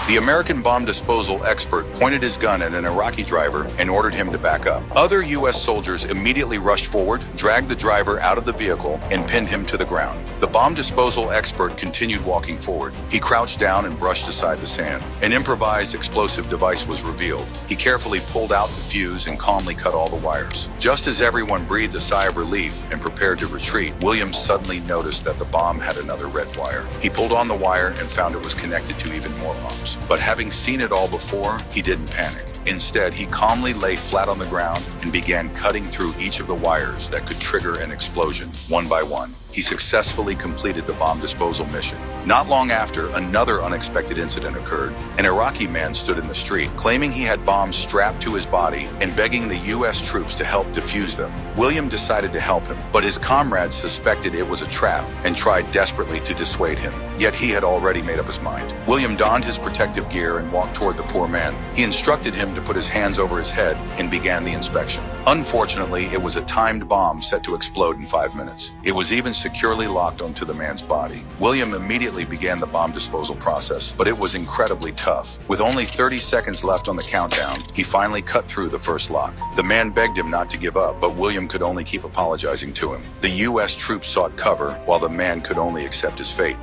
The American bomb disposal expert pointed his gun at an Iraqi driver and ordered him to back up. Other U.S. soldiers immediately rushed forward, dragged the driver out of the vehicle, and pinned him to the ground. The bomb disposal expert continued walking forward. He crouched down and brushed aside the sand. An improvised explosive device was revealed. He carefully pulled out the fuse and calmly cut all the wires. Just as everyone breathed a sigh of relief and prepared to retreat, William suddenly noticed that the bomb had another red wire. He pulled on the wire and found it was connected to even more bombs. But having seen it all before, he didn't panic. Instead, he calmly lay flat on the ground and began cutting through each of the wires that could trigger an explosion, one by one. He successfully completed the bomb disposal mission. Not long after, another unexpected incident occurred. An Iraqi man stood in the street, claiming he had bombs strapped to his body and begging the U.S. troops to help defuse them. William decided to help him, but his comrades suspected it was a trap and tried desperately to dissuade him. Yet he had already made up his mind. William donned his protective gear and walked toward the poor man. He instructed him to put his hands over his head and began the inspection. Unfortunately, it was a timed bomb set to explode in 5 minutes. It was even securely locked onto the man's body. William immediately began the bomb disposal process, but it was incredibly tough. With only 30 seconds left on the countdown, he finally cut through the first lock. The man begged him not to give up, but William could only keep apologizing to him. The U.S. troops sought cover, while the man could only accept his fate.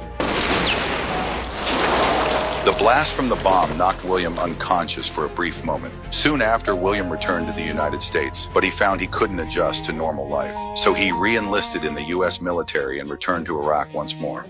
The blast from the bomb knocked William unconscious for a brief moment. Soon after, William returned to the United States, but he found he couldn't adjust to normal life. So he re-enlisted in the U.S. military and returned to Iraq once more.